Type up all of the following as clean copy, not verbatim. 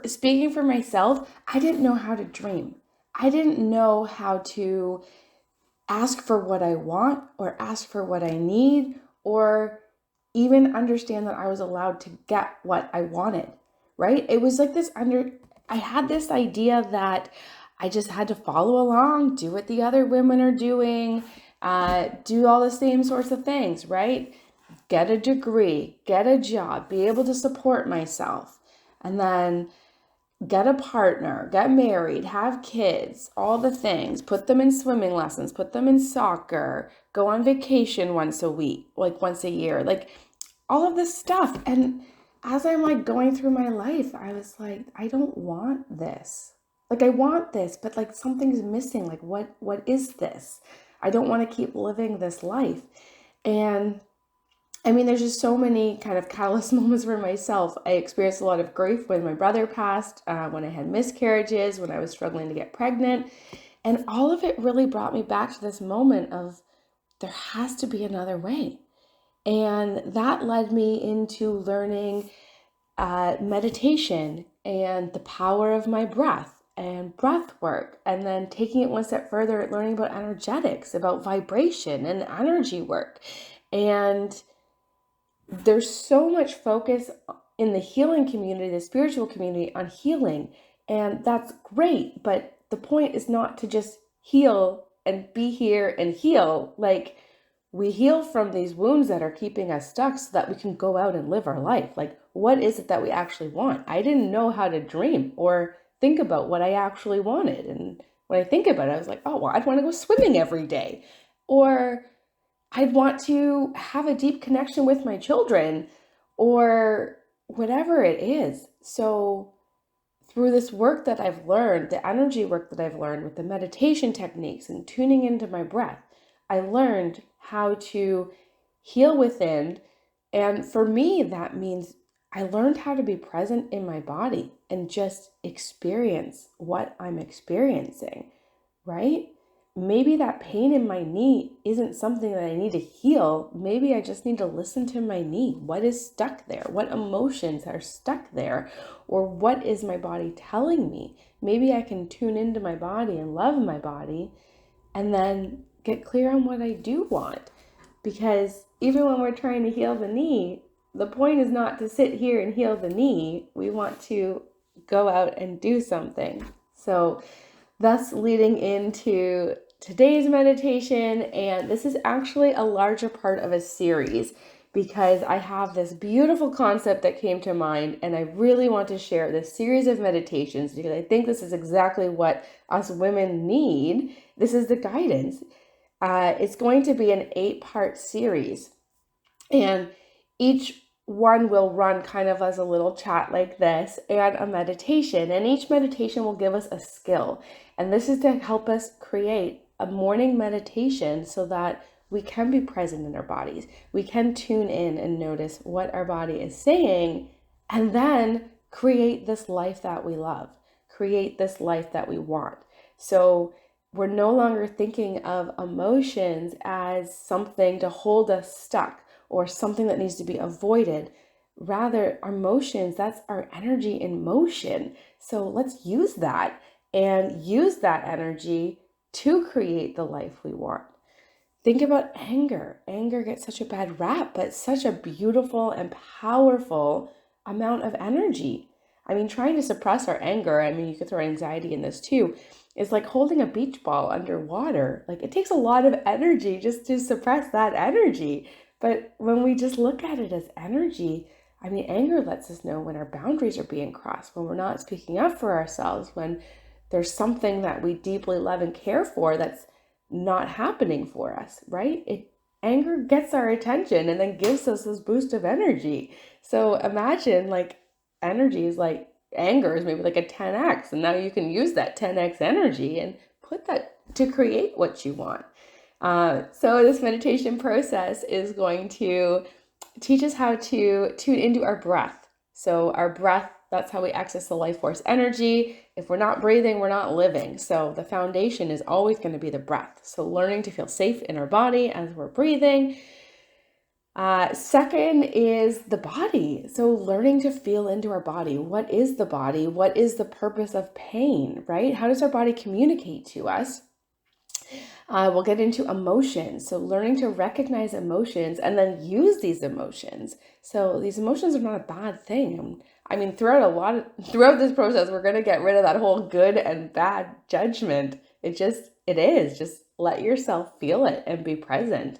speaking for myself, I didn't know how to dream. I didn't know how to ask for what I want or ask for what I need or even understand that I was allowed to get what I wanted, right? It was like I had this idea that I just had to follow along, do what the other women are doing, do all the same sorts of things, right? Get a degree, get a job, be able to support myself, and then get a partner, get married, have kids, all the things, put them in swimming lessons, put them in soccer, go on vacation once a week, like once a year, like all of this stuff. And as I'm like going through my life, I was like, I don't want this. Like I want this, but like something's missing. Like what is this? I don't want to keep living this life. And I mean, there's just so many kind of catalyst moments for myself. I experienced a lot of grief when my brother passed, when I had miscarriages, when I was struggling to get pregnant. And all of it really brought me back to this moment of there has to be another way. And that led me into learning meditation and the power of my breath and breath work. And then taking it one step further, learning about energetics, about vibration and energy work. And there's so much focus in the healing community, the spiritual community, on healing. And that's great. But the point is not to just heal and be here and heal. Like, we heal from these wounds that are keeping us stuck so that we can go out and live our life. Like, what is it that we actually want? I didn't know how to dream or think about what I actually wanted. And when I think about it, I was like, oh, well, I'd want to go swimming every day. Or I'd want to have a deep connection with my children or whatever it is. So through this work that I've learned, the energy work that I've learned with the meditation techniques and tuning into my breath, I learned how to heal within. And for me, that means I learned how to be present in my body and just experience what I'm experiencing, right? Maybe that pain in my knee isn't something that I need to heal. Maybe I just need to listen to my knee. What is stuck there? What emotions are stuck there? Or what is my body telling me? Maybe I can tune into my body and love my body and then get clear on what I do want. Because even when we're trying to heal the knee, the point is not to sit here and heal the knee. We want to go out and do something. So that's leading into today's meditation. And this is actually a larger part of a series because I have this beautiful concept that came to mind, and I really want to share this series of meditations because I think this is exactly what us women need. This is the guidance. It's going to be an 8-part series, and each one will run kind of as a little chat like this and a meditation, and each meditation will give us a skill. And this is to help us create a morning meditation so that we can be present in our bodies. We can tune in and notice what our body is saying, and then create this life that we love, create this life that we want. So we're no longer thinking of emotions as something to hold us stuck or something that needs to be avoided. Rather, our emotions, that's our energy in motion. So let's use that and use that energy to create the life we want. Think about anger. Anger gets such a bad rap, but it's such a beautiful and powerful amount of energy. I mean, trying to suppress our anger, I mean, you could throw anxiety in this too, is like holding a beach ball underwater. Like, it takes a lot of energy just to suppress that energy. But when we just look at it as energy, I mean, anger lets us know when our boundaries are being crossed, when we're not speaking up for ourselves, when there's something that we deeply love and care for that's not happening for us, right? Anger gets our attention and then gives us this boost of energy. So imagine like energy is like anger is maybe like a 10x, and now you can use that 10x energy and put that to create what you want. So this meditation process is going to teach us how to tune into our breath. So our breath, that's how we access the life force energy. If we're not breathing, we're not living. So the foundation is always going to be the breath. So learning to feel safe in our body as we're breathing. Second is the body. So learning to feel into our body. What is the body? What is the purpose of pain, right? How does our body communicate to us? We'll get into emotions. So learning to recognize emotions and then use these emotions. So these emotions are not a bad thing. I mean, throughout this process, we're going to get rid of that whole good and bad judgment. It is. Just let yourself feel it and be present.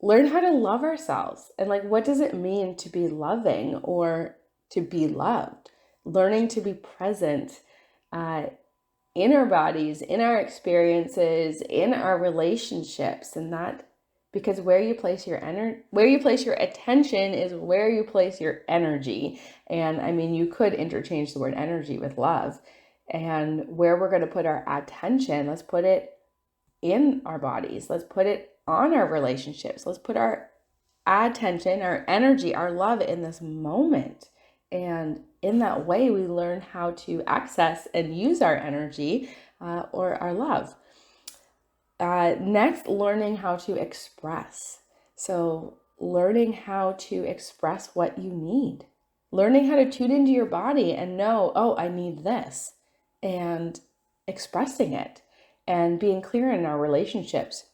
Learn how to love ourselves, and like, what does it mean to be loving or to be loved? Learning to be present in our bodies, in our experiences, in our relationships, and that, because where you place your attention is where you place your energy. And I mean, you could interchange the word energy with love. And where we're going to put our attention, let's put it in our bodies. Let's put it on our relationships. Let's put our attention, our energy, our love in this moment. And in that way, we learn how to access and use our energy or our love. Next, learning how to express. So learning how to express what you need. Learning how to tune into your body and know, oh, I need this. And expressing it and being clear in our relationships.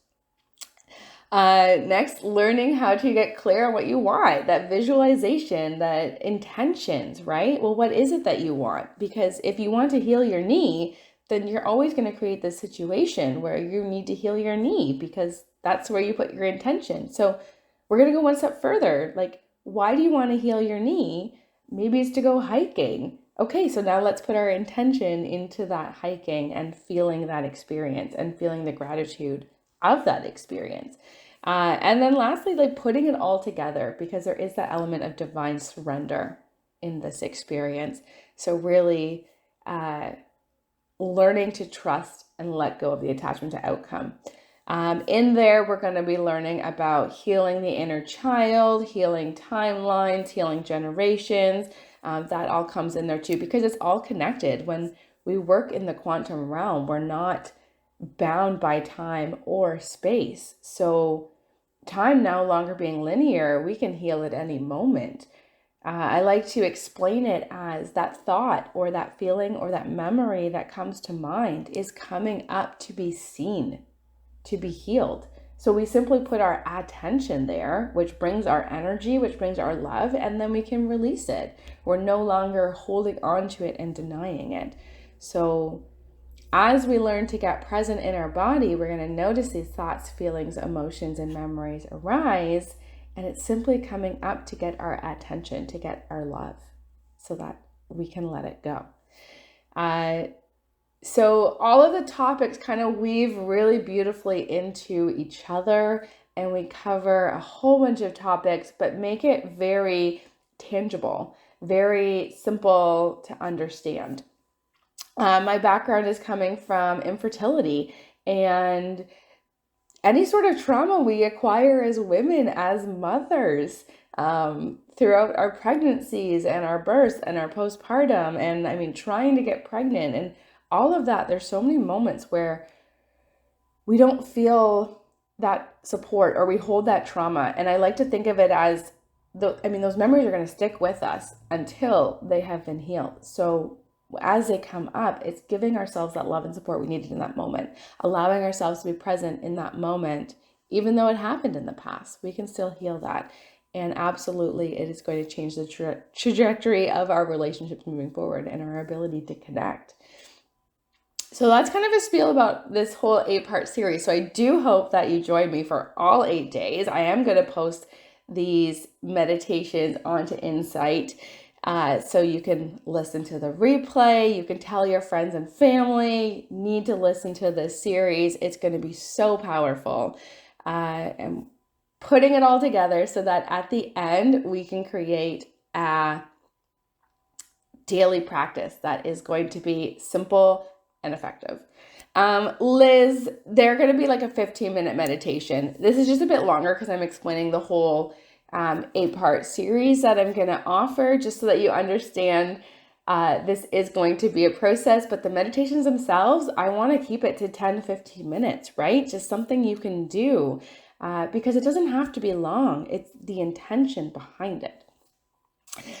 Next, learning how to get clear on what you want, that visualization, that intentions, right? Well, what is it that you want? Because if you want to heal your knee, then you're always going to create this situation where you need to heal your knee because that's where you put your intention. So we're going to go one step further. Like, why do you want to heal your knee? Maybe it's to go hiking. Okay, so now let's put our intention into that hiking and feeling that experience and feeling the gratitude of that experience. And then lastly, like putting it all together, because there is that element of divine surrender in this experience. So really learning to trust and let go of the attachment to outcome. In there, we're going to be learning about healing the inner child, healing timelines, healing generations. That all comes in there too, because it's all connected. When we work in the quantum realm, we're not bound by time or space. So time no longer being linear, we can heal at any moment. I like to explain it as that thought or that feeling or that memory that comes to mind is coming up to be seen, to be healed. So we simply put our attention there, which brings our energy, which brings our love, and then we can release it. We're no longer holding on to it and denying it. So as we learn to get present in our body, we're going to notice these thoughts, feelings, emotions, and memories arise. And it's simply coming up to get our attention, to get our love, so that we can let it go. So all of the topics kind of weave really beautifully into each other, and we cover a whole bunch of topics, but make it very tangible, very simple to understand. My background is coming from infertility and any sort of trauma we acquire as women, as mothers, throughout our pregnancies and our births and our postpartum, and I mean, trying to get pregnant and all of that. There's so many moments where we don't feel that support or we hold that trauma. And I like to think of it as, those memories are going to stick with us until they have been healed. So as they come up, it's giving ourselves that love and support we needed in that moment, allowing ourselves to be present in that moment, even though it happened in the past. We can still heal that. And absolutely, it is going to change the trajectory of our relationships moving forward and our ability to connect. So that's kind of a spiel about this whole 8-part series. So I do hope that you join me for all 8 days. I am going to post these meditations onto Insight. So you can listen to the replay. You can tell your friends and family need to listen to this series. It's going to be so powerful. And putting it all together so that at the end we can create a daily practice that is going to be simple and effective. Liz, they're going to be like a 15-minute meditation. This is just a bit longer because I'm explaining the whole 8-part series that I'm going to offer, just so that you understand this is going to be a process. But the meditations themselves, I want to keep it to 10-15 minutes, right? Just something you can do because it doesn't have to be long. It's the intention behind it.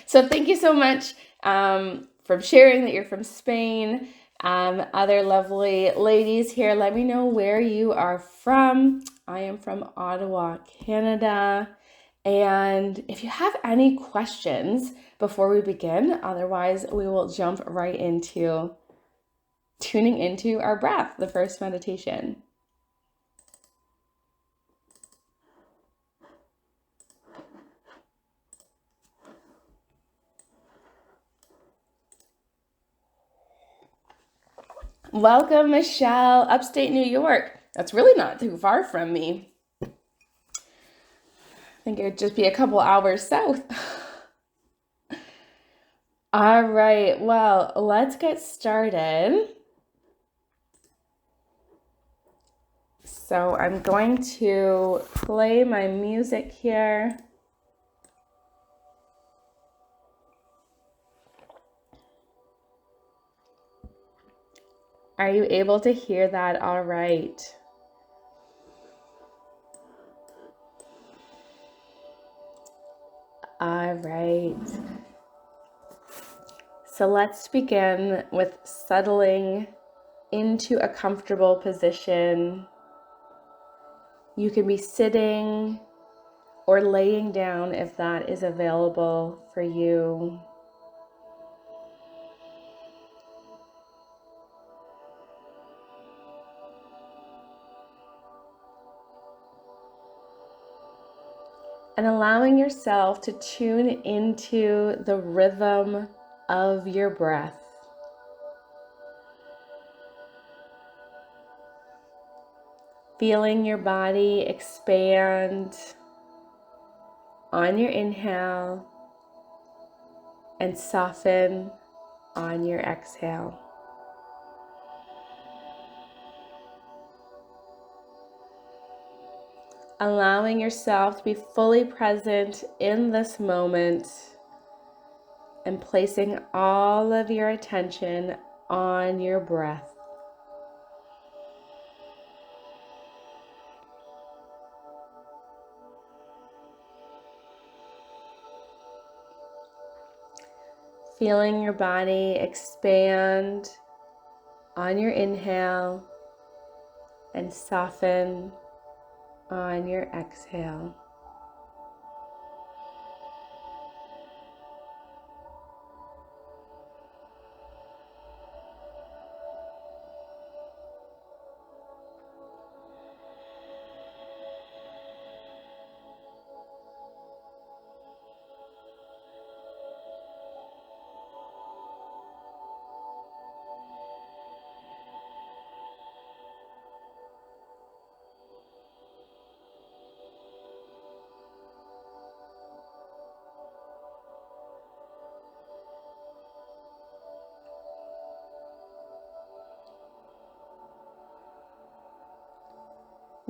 So thank you so much for sharing that you're from Spain. Other lovely ladies here, let me know where you are from. I am from Ottawa, Canada. And if you have any questions before we begin, otherwise we will jump right into tuning into our breath, the first meditation. Welcome, Michelle, upstate New York. That's really not too far from me. I think it would just be a couple hours south. All right, well, let's get started. So I'm going to play my music here. Are you able to hear that all right? All right. So let's begin with settling into a comfortable position. You can be sitting or laying down if that is available for you. And allowing yourself to tune into the rhythm of your breath. Feeling your body expand on your inhale and soften on your exhale. Allowing yourself to be fully present in this moment and placing all of your attention on your breath. Feeling your body expand on your inhale and soften on your exhale.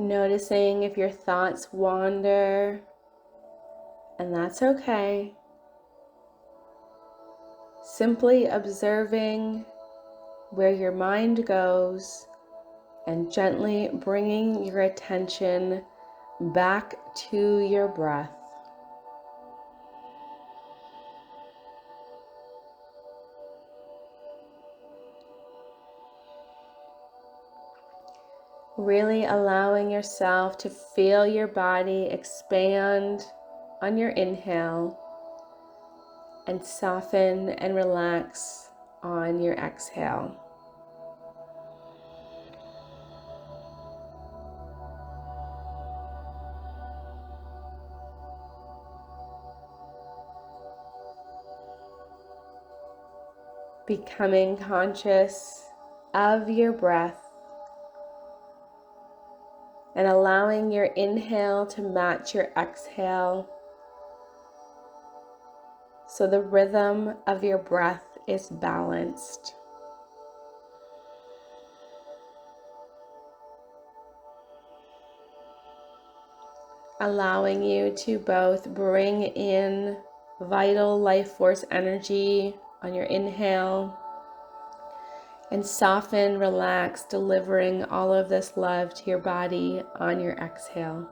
Noticing if your thoughts wander, and that's okay. Simply observing where your mind goes and gently bringing your attention back to your breath. Really allowing yourself to feel your body expand on your inhale and soften and relax on your exhale. Becoming conscious of your breath and allowing your inhale to match your exhale so the rhythm of your breath is balanced. Allowing you to both bring in vital life force energy on your inhale and soften, relax, delivering all of this love to your body on your exhale.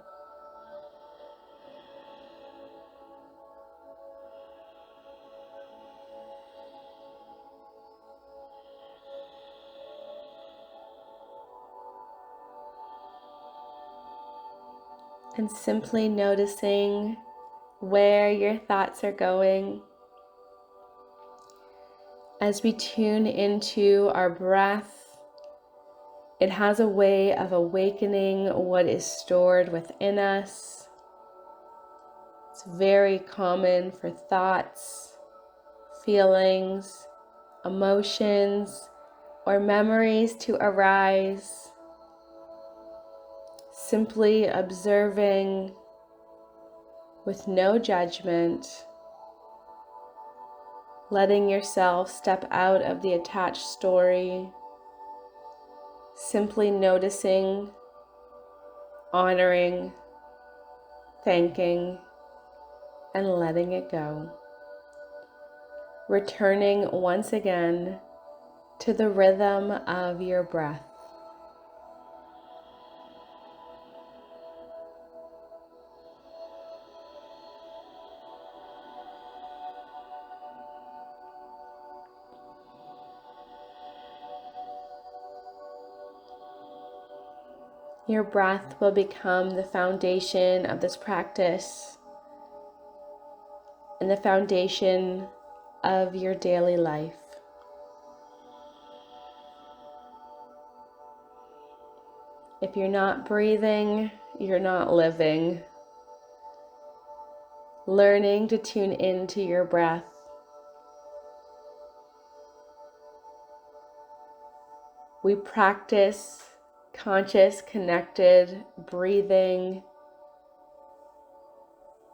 and simply noticing where your thoughts are going. As we tune into our breath, it has a way of awakening what is stored within us. It's very common for thoughts, feelings, emotions, or memories to arise. Simply observing with no judgment, letting yourself step out of the attached story, simply noticing, honoring, thanking, and letting it go. Returning once again to the rhythm of your breath. Your breath will become the foundation of this practice and the foundation of your daily life. If you're not breathing, you're not living. Learning to tune into your breath. We practice conscious, connected breathing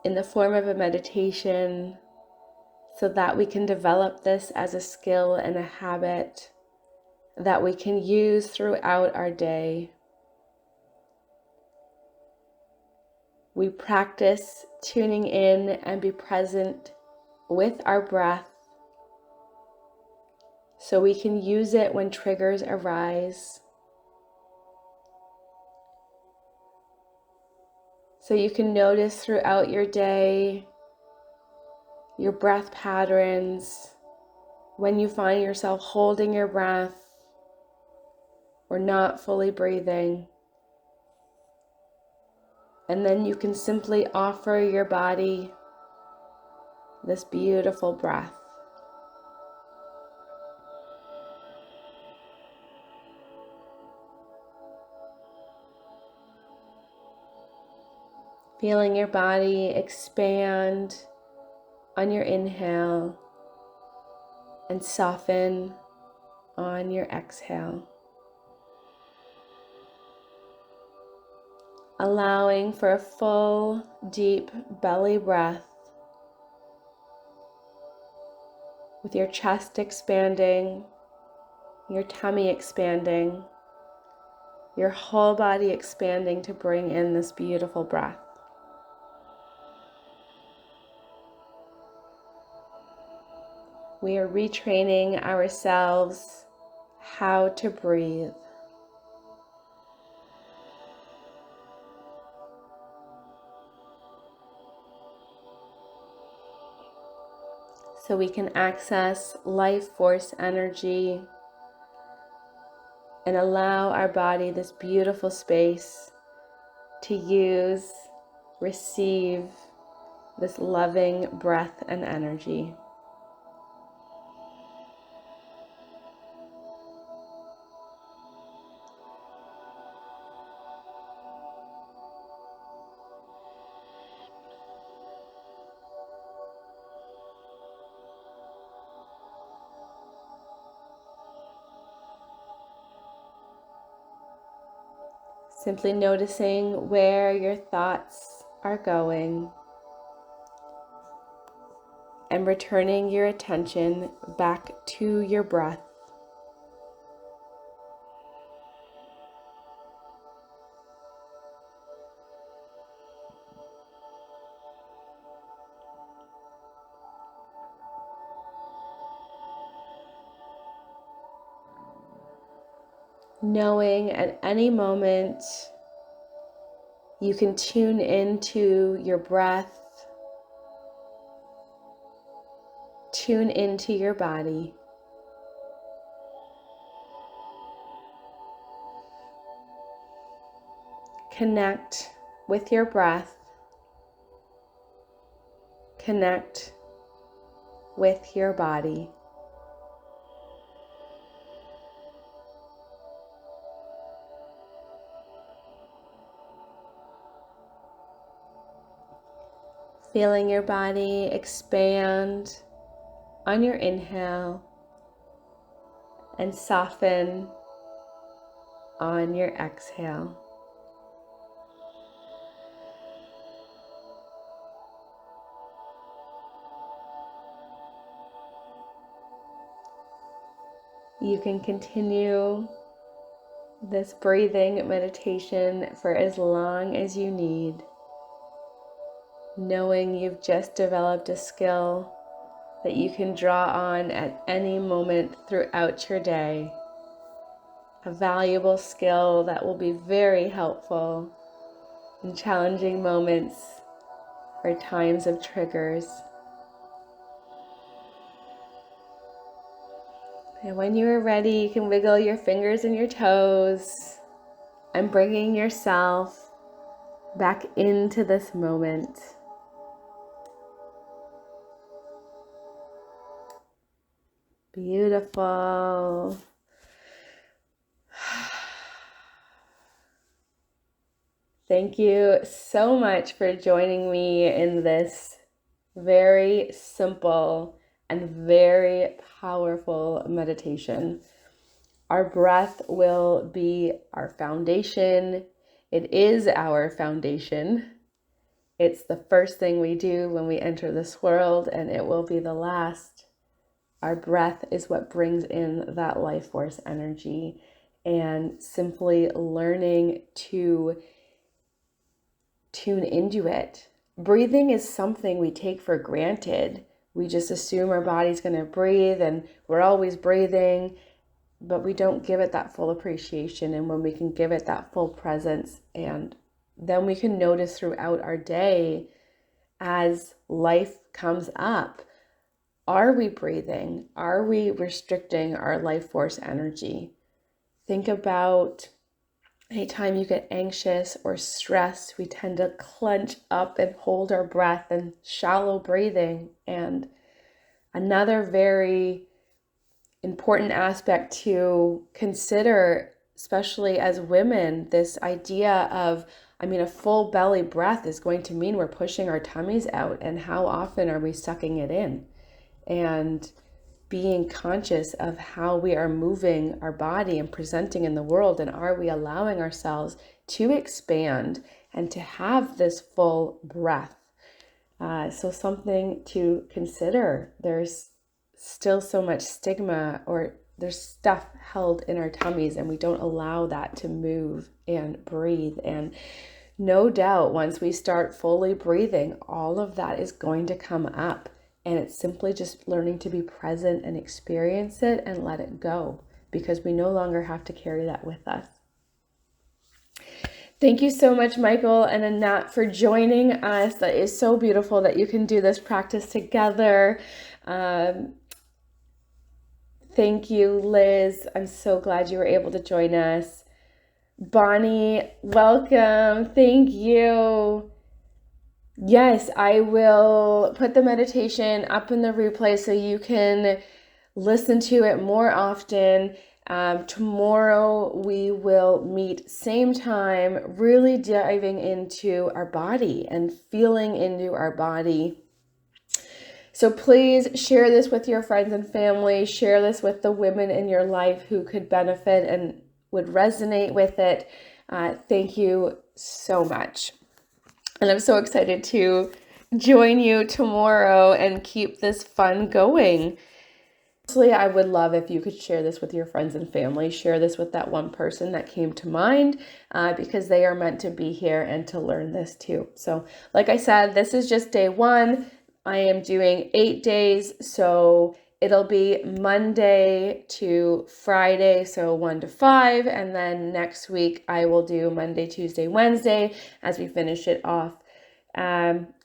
in the form of a meditation so that we can develop this as a skill and a habit that we can use throughout our day. We practice tuning in and be present with our breath so we can use it when triggers arise. So you can notice throughout your day your breath patterns, when you find yourself holding your breath or not fully breathing. And then you can simply offer your body this beautiful breath. Feeling your body expand on your inhale and soften on your exhale. Allowing for a full, deep belly breath with your chest expanding, your tummy expanding, your whole body expanding to bring in this beautiful breath. We are retraining ourselves how to breathe. So we can access life force energy and allow our body this beautiful space to use, receive this loving breath and energy. Simply noticing where your thoughts are going and returning your attention back to your breath. Knowing at any moment you can tune into your breath, tune into your body. Connect with your breath. Connect with your body. Feeling your body expand on your inhale and soften on your exhale. You can continue this breathing meditation for as long as you need, knowing you've just developed a skill that you can draw on at any moment throughout your day. A valuable skill that will be very helpful in challenging moments or times of triggers. And when you are ready, you can wiggle your fingers and your toes and bringing yourself back into this moment. Beautiful. Thank you so much for joining me in this very simple and very powerful meditation. Our breath will be our foundation. It is our foundation. It's the first thing we do when we enter this world, and it will be the last. Our breath is what brings in that life force energy, and simply learning to tune into it. Breathing is something we take for granted. We just assume our body's going to breathe and we're always breathing, but we don't give it that full appreciation. And when we can give it that full presence, and then we can notice throughout our day as life comes up, are we breathing? Are we restricting our life force energy? Think about anytime you get anxious or stressed, we tend to clench up and hold our breath and shallow breathing. And another very important aspect to consider, especially as women, this idea of, a full belly breath is going to mean we're pushing our tummies out. And how often are we sucking it in? And being conscious of how we are moving our body and presenting in the world, and are we allowing ourselves to expand and to have this full breath? So something to consider. There's still so much stigma, or there's stuff held in our tummies, and we don't allow that to move and breathe. And no doubt once we start fully breathing, all of that is going to come up. And it's simply just learning to be present and experience it and let it go, because we no longer have to carry that with us. Thank you so much, Michael and Annette, for joining us. That is so beautiful that you can do this practice together. Thank you, Liz. I'm so glad you were able to join us. Bonnie, welcome. Thank you. Yes, I will put the meditation up in the replay so you can listen to it more often. Tomorrow we will meet same time, really diving into our body and feeling into our body. So please share this with your friends and family. Share this with the women in your life who could benefit and would resonate with it. Thank you so much. And I'm so excited to join you tomorrow and keep this fun going. Honestly, I would love if you could share this with your friends and family. Share this with that one person that came to mind, because they are meant to be here and to learn this too. So like I said, this is just day 1. I am doing 8 days. So it'll be Monday to Friday, so 1 to 5. And then next week I will do Monday, Tuesday, Wednesday as we finish it off.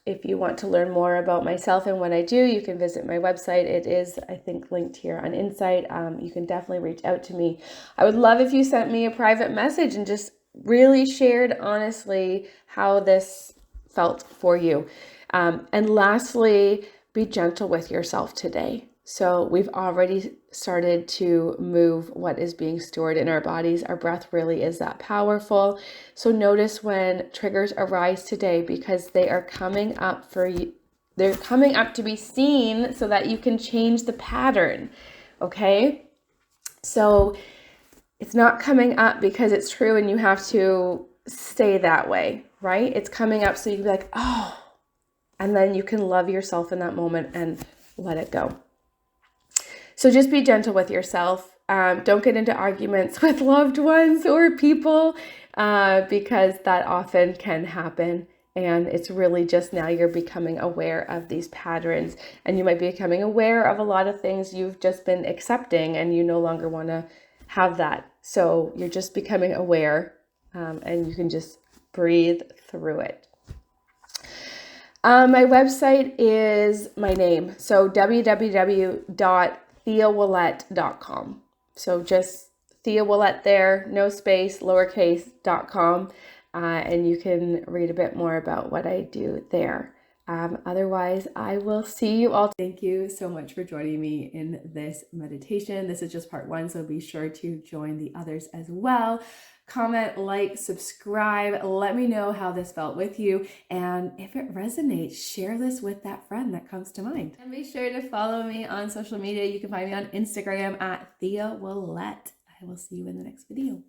If you want to learn more about myself and what I do, you can visit my website. It is, I think, linked here on Insight. You can definitely reach out to me. I would love if you sent me a private message and just really shared honestly how this felt for you. And lastly, be gentle with yourself today. So we've already started to move what is being stored in our bodies. Our breath really is that powerful. So notice when triggers arise today, because they are coming up for you. They're coming up to be seen so that you can change the pattern. Okay? So it's not coming up because it's true and you have to stay that way, right? It's coming up so you can be like, oh, and then you can love yourself in that moment and let it go. So just be gentle with yourself. Don't get into arguments with loved ones or people because that often can happen. And it's really just now you're becoming aware of these patterns, and you might be becoming aware of a lot of things you've just been accepting and you no longer want to have that. So you're just becoming aware, and you can just breathe through it. My website is my name, so www.theawillette.com. So just Thea Willette there, no space, lowercase.com, and you can read a bit more about what I do there. Otherwise, I will see you all. Thank you so much for joining me in this meditation. This is just part one, so be sure to join the others as well. Comment, like, subscribe. Let me know how this felt with you. And if it resonates, share this with that friend that comes to mind. And be sure to follow me on social media. You can find me on Instagram at Thea Willette. I will see you in the next video.